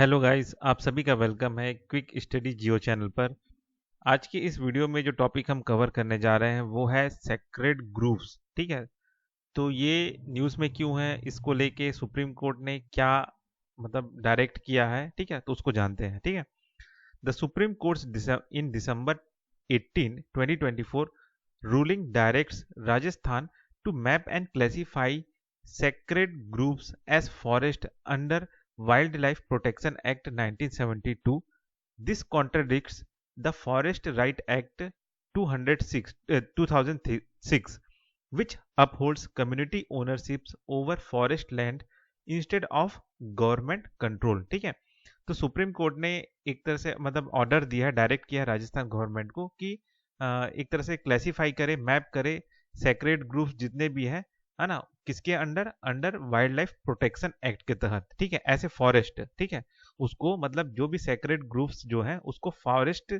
Hello guys, आप सभी का वेलकम है क्विक स्टडी जियो चैनल पर। आज की इस वीडियो में जो टॉपिक हम कवर करने जा रहे हैं वो है सेक्रेड ग्रूव्स। ठीक है, तो ये न्यूज़ में क्यों है, इसको लेके सुप्रीम कोर्ट ने क्या मतलब डायरेक्ट किया है, ठीक है, तो उसको जानते हैं। ठीक है, the supreme court in December 18 2024 ruling directs Rajasthan to map and classify sacred groves as forest under Wildlife Protection Act 1972. This contradicts the Forest Right Act 2006, which upholds community ownerships over forest land instead of government control. ठीक है, तो supreme court ने एक तरह से मतलब order दिया है, डायरेक्ट किया है राजस्थान गवर्नमेंट को कि एक तरह से क्लासिफाई करे, मैप करे सेक्रेड ग्रुप्स जितने भी हैं, है ना, किसके under, under wild life protection act के तहत। ठीक है, ऐसे फॉरेस्ट, ठीक है, उसको मतलब जो भी सेक्रेड ग्रुप्स जो हैं उसको फॉरेस्ट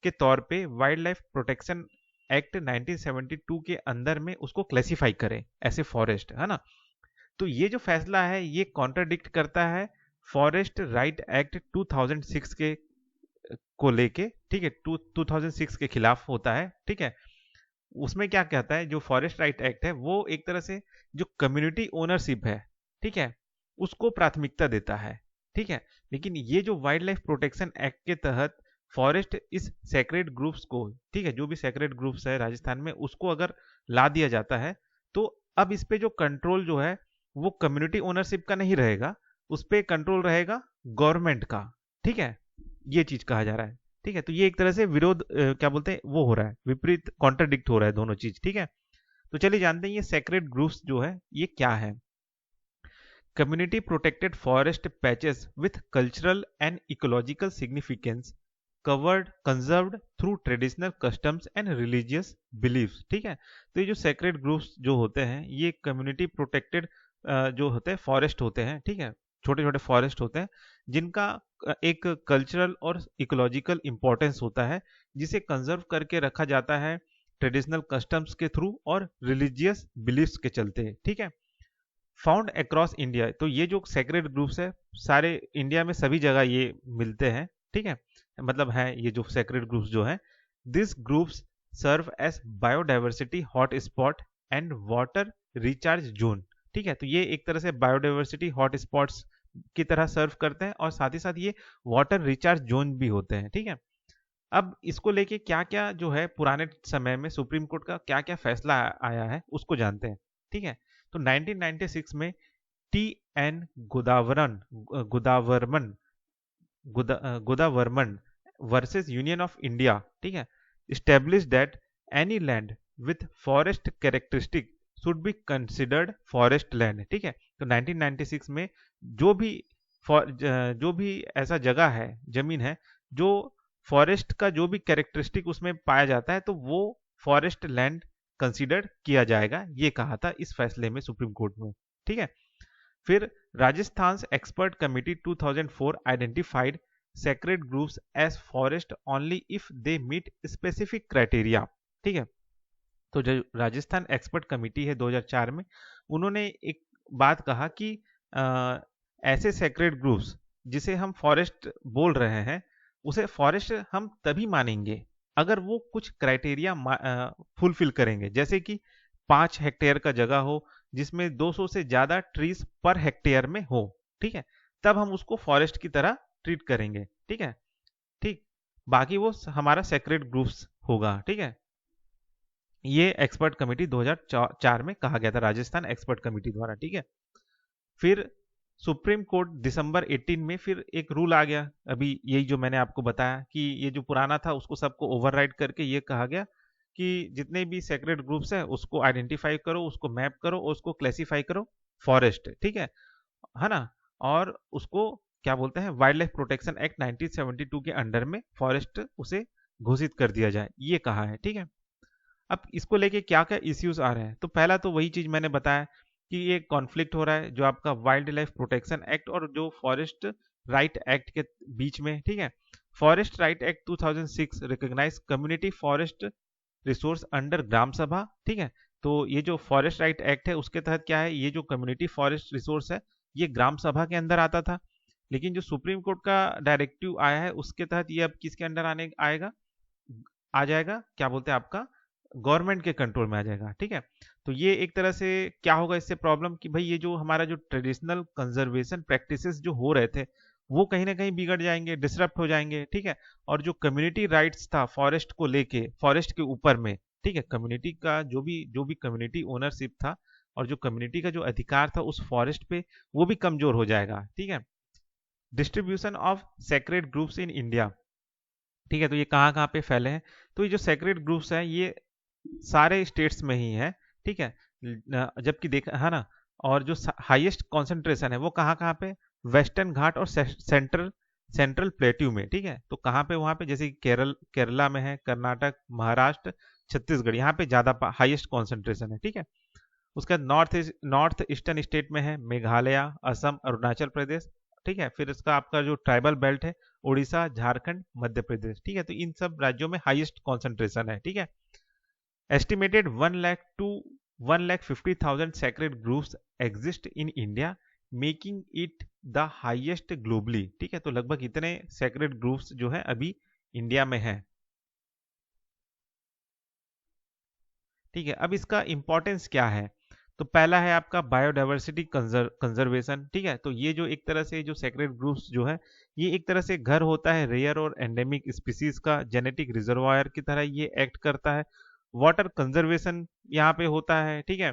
के तौर पे वाइल्ड लाइफ प्रोटेक्शन एक्ट 1972 के अंदर में उसको क्लासिफाई करें ऐसे फॉरेस्ट, है ना। तो ये जो फैसला है ये कॉन्ट्राडिक्ट करता है फॉरेस्ट राइट एक्ट 2006 के को लेके। ठीक है, 2006 के खिलाफ होता है। ठीक है, उसमें क्या कहता है, जो फॉरेस्ट राइट एक्ट है वो एक तरह से जो कम्युनिटी ओनरशिप है, ठीक है, उसको प्राथमिकता देता है। ठीक है, लेकिन ये जो वाइल्ड लाइफ प्रोटेक्शन एक्ट के तहत फॉरेस्ट इस सेक्रेड ग्रुप्स को, ठीक है, जो भी सेक्रेड ग्रुप्स है राजस्थान में उसको अगर ला दिया जाता है तो अब इस पे जो कंट्रोल जो है वो कम्युनिटी ओनरशिप का नहीं रहेगा, उस पे कंट्रोल रहेगा गवर्नमेंट का। ठीक है, ये चीज कहा जा रहा है। ठीक है, तो ये एक तरह से विरोध क्या बोलते हैं वो हो रहा है, विपरीत कॉन्ट्राडिक्ट हो रहा है दोनों चीज। ठीक है, तो चलिए जानते हैं ये सेक्रेड ग्रुप्स जो है ये क्या है। Community protected forest patches with cultural and ecological significance covered conserved through traditional customs and religious beliefs. ठीक है, तो ये जो सेक्रेड ग्रुप्स जो होते हैं ये कम्युनिटी प्रोटेक्टेड जो होते हैं फॉरेस्ट होते हैं। ठीक है, छोटे छोटे फॉरेस्ट होते हैं जिनका एक कल्चरल और इकोलॉजिकल इंपॉर्टेंस होता है, जिसे कंजर्व करके रखा जाता है ट्रेडिशनल कस्टम्स के थ्रू और रिलीजियस बिलीव्स के चलते। ठीक है, फाउंड अक्रॉस इंडिया, तो ये जो सेक्रेड ग्रुप्स है सारे इंडिया में सभी जगह ये मिलते हैं। ठीक है, मतलब है ये जो सेक्रेड ग्रुप्स जो है, this groups serve as biodiversity hot spot and water recharge zone. ठीक है, तो ये एक तरह से बायोडाइवर्सिटी हॉट स्पॉट्स की तरह सर्व करते हैं और साथ ही साथ ये वाटर रिचार्ज जोन भी होते हैं। ठीक है, अब इसको लेके क्या क्या जो है पुराने समय में सुप्रीम कोर्ट का क्या क्या फैसला आया है उसको जानते हैं। ठीक है, तो 1996 में T N Godavarman Godavarman Godavarman versus union of India, ठीक है, establish that any land with forest characteristic should be considered forest land. ठीक है, तो 1996 में जो भी जो भी ऐसा जगह है, जमीन है, जो फॉरेस्ट का जो भी कैरेक्टरिस्टिक उसमें पाया जाता है तो वो फॉरेस्ट लैंड कंसीडर किया जाएगा, ये कहा था इस फैसले में सुप्रीम कोर्ट में। ठीक है, फिर Rajasthan expert committee 2004 identified sacred groups as forest only if they meet specific criteria. ठीक है, तो जो राजस्थान एक्सपर्ट कमिटी है 2004 में, उन्होंने एक बात कहा कि ऐसे सेक्रेड ग्रुप्स जिसे हम फॉरेस्ट बोल रहे हैं उसे फॉरेस्ट हम तभी मानेंगे अगर वो कुछ क्राइटेरिया फुलफिल करेंगे, जैसे कि 5 हेक्टेयर का जगह हो जिसमें 200 से ज्यादा ट्रीज पर हेक्टेयर में हो। ठीक है, तब हम उसको फॉरेस्ट की तरह ट्रीट करेंगे। ठीक है, ठीक, बाकी वो हमारा सेक्रेड ग्रुप्स होगा। ठीक है, ये एक्सपर्ट कमेटी 2004 में कहा गया था राजस्थान एक्सपर्ट कमेटी द्वारा। ठीक है, फिर सुप्रीम कोर्ट दिसंबर 18 में फिर एक रूल आ गया, अभी यही जो मैंने आपको बताया कि ये जो पुराना था उसको सबको ओवरराइड करके ये कहा गया कि जितने भी सेक्रेड ग्रुप्स हैं उसको आइडेंटिफाई करो, उसको मैप करो और उसको क्लासिफाई करो फॉरेस्ट। ठीक है ना, और उसको क्या बोलते हैं वाइल्ड लाइफ प्रोटेक्शन एक्ट 1972 के अंडर में फॉरेस्ट उसे घोषित कर दिया जाए, ये कहा है। ठीक है, अब इसको लेके क्या क्या इश्यूज आ रहे हैं, तो पहला तो वही चीज मैंने बताया कि ये कॉन्फ्लिक्ट हो रहा है जो आपका वाइल्ड लाइफ प्रोटेक्शन एक्ट और जो फॉरेस्ट राइट एक्ट के बीच में। ठीक है, forest right act 2006 recognise community forest resource under gram sabha. ठीक है, तो ये जो फॉरेस्ट राइट एक्ट है उसके तहत क्या है, ये जो कम्युनिटी फॉरेस्ट रिसोर्स है ये ग्राम सभा के अंदर आता था। लेकिन जो सुप्रीम कोर्ट का डायरेक्टिव आया है उसके तहत ये अब किसके अंडर आने आएगा, आ जाएगा, क्या बोलते हैं आपका, गवर्नमेंट के कंट्रोल में आ जाएगा। ठीक है, तो ये एक तरह से क्या होगा इससे प्रॉब्लम कि भाई ये जो हमारा जो ट्रेडिशनल कंजर्वेशन प्रैक्टिसेस जो हो रहे थे वो कहीं ना कहीं बिगड़ जाएंगे, डिसरप्ट हो जाएंगे। ठीक है, और जो कम्युनिटी राइट्स था फॉरेस्ट को लेके, फॉरेस्ट के ऊपर में, ठीक है, कम्युनिटी का जो भी कम्युनिटी ओनरशिप था और जो कम्युनिटी का जो अधिकार था उस फॉरेस्ट पे, वो भी कमजोर हो जाएगा। ठीक है, distribution of sacred groups in India. ठीक है, तो ये कहाँ कहाँ पे फैले हैं, तो ये जो सेक्रेड ग्रुप्स हैं ये सारे स्टेट्स में ही है। ठीक है, जबकि देखा है ना, और जो हाईएस्ट कॉन्सेंट्रेशन है वो कहाँ कहाँ पे, वेस्टर्न घाट और सेंट्रल सेंट्रल प्लेट्यू में। ठीक है, तो कहाँ पे, वहाँ पे जैसे कि केरला में है, कर्नाटक, महाराष्ट्र, छत्तीसगढ़, यहाँ पे ज्यादा हाईएस्ट कॉन्सेंट्रेशन है। ठीक है, उसका नॉर्थ ईस्टर्न स्टेट में है मेघालय, असम, अरुणाचल प्रदेश। ठीक है, फिर इसका आपका जो ट्राइबल बेल्ट है उड़ीसा, झारखंड, मध्य प्रदेश। ठीक है, तो इन सब राज्यों में हाईएस्ट कॉन्सेंट्रेशन है। ठीक है, estimated 1 lakh to 1,50,000 sacred groups exist in India, making it the highest globally। ठीक है, तो लगभग इतने sacred groups जो है अभी इंडिया में है। ठीक है, अब इसका इंपॉर्टेंस क्या है, तो पहला है आपका बायोडाइवर्सिटी कंजर्वेशन। ठीक है, तो ये जो एक तरह से जो सेक्रेड ग्रुप्स जो है ये एक तरह से घर होता है रेयर और एंडेमिक स्पीसीज का, जेनेटिक रिजर्वायर की तरह ये एक्ट करता है। वाटर कंजर्वेशन यहाँ पे होता है। ठीक है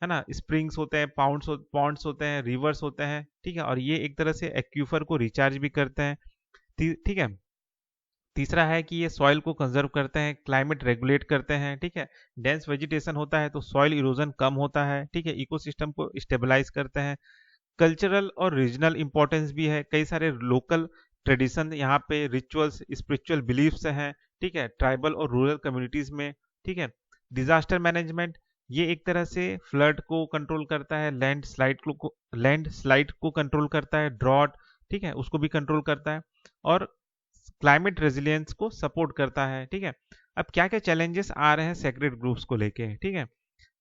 ना, स्प्रिंग्स होते हैं, पॉन्ड्स होते हैं, रिवर्स होते हैं। ठीक है, और ये एक तरह से एक्यूफर को रिचार्ज भी करते हैं। ठीक है, तीसरा है कि ये सॉइल को कंजर्व करते हैं, क्लाइमेट रेगुलेट करते हैं। ठीक है, डेंस वेजिटेशन होता है तो सॉइल इरोजन कम होता है। ठीक है, इकोसिस्टम को स्टेबलाइज करते हैं। कल्चरल और रीजनल इंपॉर्टेंस भी है, कई सारे लोकल ट्रेडिशन यहाँ पे, रिचुअल्स, स्पिरिचुअल बिलीफ्स हैं। ठीक है, ट्राइबल और रूरल कम्युनिटीज में। ठीक है, डिजास्टर मैनेजमेंट, ये एक तरह से फ्लड को कंट्रोल करता है, लैंड स्लाइड को कंट्रोल करता है, ड्रॉट, ठीक है, उसको भी कंट्रोल करता है, और क्लाइमेट रेजिलियंस को सपोर्ट करता है। ठीक है, अब क्या क्या चैलेंजेस आ रहे हैं सेक्रेट ग्रुप्स को लेके। ठीक है,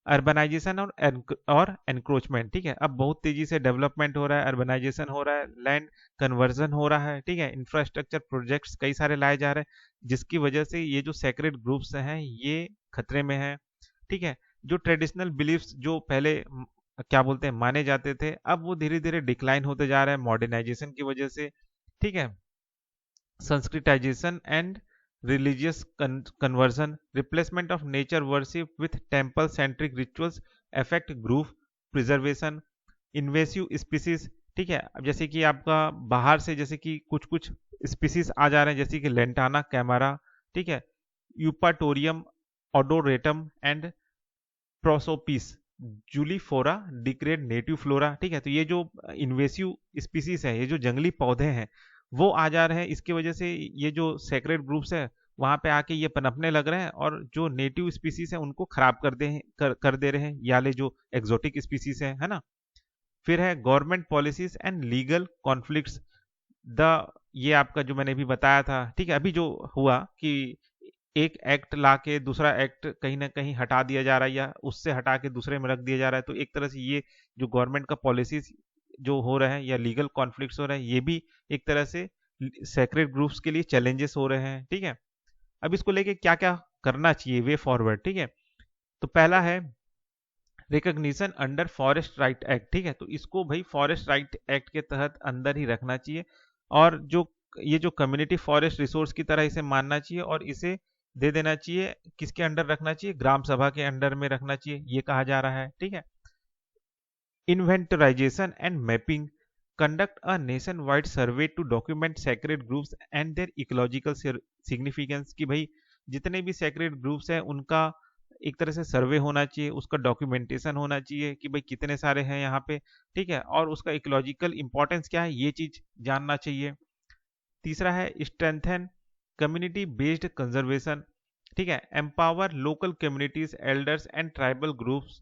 अर्बनाइजेशन और एनक्रोचमेंट। ठीक है, अब बहुत तेजी से डेवलपमेंट हो रहा है, अर्बनाइजेशन हो रहा है, लैंड कन्वर्जन हो रहा है। ठीक है, इंफ्रास्ट्रक्चर प्रोजेक्ट्स कई सारे लाए जा रहे हैं जिसकी वजह से ये जो सेक्रेट ग्रुप्स हैं ये खतरे में है। ठीक है, जो ट्रेडिशनल बिलीफ्स जो पहले क्या बोलते हैं माने जाते थे, अब वो धीरे धीरे डिक्लाइन होते जा रहे हैं मॉडर्नाइजेशन की वजह से। ठीक है, Sanskritisation and religious conversion, replacement of nature worship with temple centric rituals affect group preservation, invasive species। ठीक है, अब जैसे कि आपका बाहर से जैसे कि कुछ कुछ स्पीसीज आ जा रहे हैं जैसे कि लेंटाना कैमरा, ठीक है, eupatorium odoratum and prosopis, juliflora degrade native flora. ठीक है, तो ये जो इन्वेसिव स्पीसीज है, ये जो जंगली पौधे हैं वो आ जा रहे हैं, इसकी वजह से ये जो सेक्रेट ग्रुप्स है वहां पे आके ये पनपने लग रहे हैं और जो नेटिव स्पीसीज है उनको खराब कर दे रहे हैं, याले जो एक्सोटिक स्पीसीज है ना। फिर है government policies and legal conflicts. The ये आपका जो मैंने भी बताया था, ठीक है, अभी जो हुआ कि एक एक्ट ला के दूसरा एक्ट कहीं ना कहीं हटा दिया जा रहा है या उससे हटा के दूसरे में रख दिया जा रहा है, तो एक तरह से ये जो गवर्नमेंट का पॉलिसीज जो हो रहे हैं या लीगल कॉन्फ्लिक्ट्स हो रहे हैं ये भी एक तरह से सेक्रेट ग्रुप्स के लिए चैलेंजेस हो रहे हैं। ठीक है, अब इसको लेके क्या क्या करना चाहिए वे फॉरवर्ड। ठीक है, तो पहला है recognition under forest right act. ठीक है, तो इसको भाई फॉरेस्ट राइट एक्ट के तहत अंदर ही रखना चाहिए और जो ये जो कम्युनिटी फॉरेस्ट रिसोर्स की तरह इसे मानना चाहिए और इसे दे देना चाहिए, किसके अंडर रखना चाहिए, ग्राम सभा के अंडर में रखना चाहिए, ये कहा जा रहा है। ठीक है, inventorisation and mapping, conduct a nationwide survey to document sacred groups and their ecological significance, कि भाई जितने भी sacred groups हैं उनका एक तरह से सर्वे होना चाहिए, उसका डॉक्यूमेंटेशन होना चाहिए कि भाई कितने सारे हैं यहाँ पे। ठीक है, और उसका इकोलॉजिकल इंपॉर्टेंस क्या है ये चीज जानना चाहिए। तीसरा है स्ट्रेंथन कम्युनिटी बेस्ड कंजर्वेशन। ठीक है, empower local communities, elders and tribal groups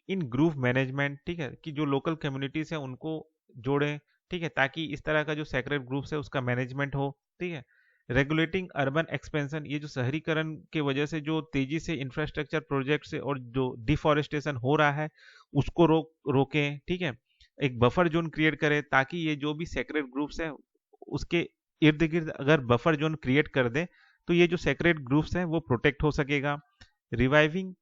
in group management. ठीक है, कि जो लोकल कम्युनिटीज है उनको जोड़ें। ठीक है, ताकि इस तरह का जो सेक्रेट ग्रुप्स है उसका मैनेजमेंट हो। ठीक है, रेगुलेटिंग अर्बन एक्सपेंशन, ये जो शहरीकरण के वजह से जो तेजी से इंफ्रास्ट्रक्चर प्रोजेक्ट से और जो डिफॉरेस्टेशन हो रहा है उसको रोकें। ठीक है, एक बफर जोन क्रिएट करे ताकि ये जो भी सेक्रेड ग्रुप्स हैं उसके इर्द गिर्द अगर बफर जोन क्रिएट कर दे तो ये जो सेक्रेड ग्रुप्स हैं वो प्रोटेक्ट हो सकेगा। Reviving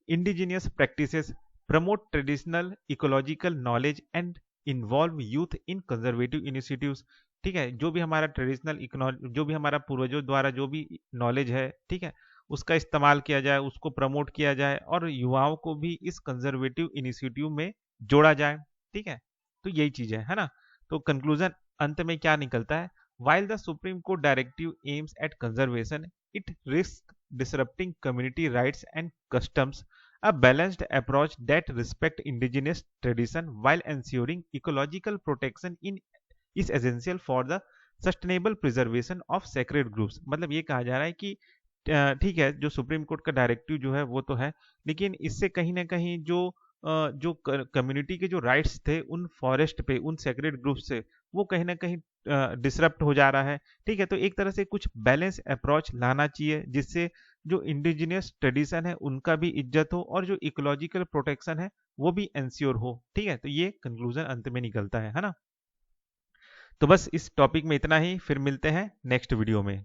indigenous practices, promote traditional ecological knowledge and involve youth in conservative initiatives. ठीक है, जो भी हमारा ट्रेडिशनल जो भी हमारा पूर्वजों द्वारा जो भी नॉलेज है, ठीक है, उसका इस्तेमाल किया जाए, उसको प्रमोट किया जाए और युवाओं को भी इस कंजर्वेटिव इनिशिएटिव में जोड़ा जाए। ठीक है, तो यही चीज है ना। तो कंक्लूजन अंत में क्या निकलता है? While the supreme court directive aims at conservation, it risk disrupting community rights and customs. A balanced approach that respects indigenous tradition while ensuring ecological protection in is essential for the sustainable preservation of sacred groups। मतलब ये कहा जा रहा है कि ठीक है, जो सुप्रीम कोर्ट का डायरेक्टिव जो है वो तो है, लेकिन इससे कहीं ना कहीं जो कम्युनिटी के जो राइट्स थे उन फॉरेस्ट पे, उन सेक्रेड ग्रुप से, वो कहीं ना कहीं डिसरप्ट हो जा रहा है। ठीक है, तो एक तरह से कुछ बैलेंस अप्रोच लाना चाहिए जिससे जो इंडिजिनियस ट्रेडिशन है उनका भी इज्जत हो और जो इकोलॉजिकल प्रोटेक्शन है वो भी इंश्योर हो। ठीक है, तो ये कंक्लूजन अंत में निकलता है ना। तो बस इस टॉपिक में इतना ही, फिर मिलते हैं नेक्स्ट वीडियो में।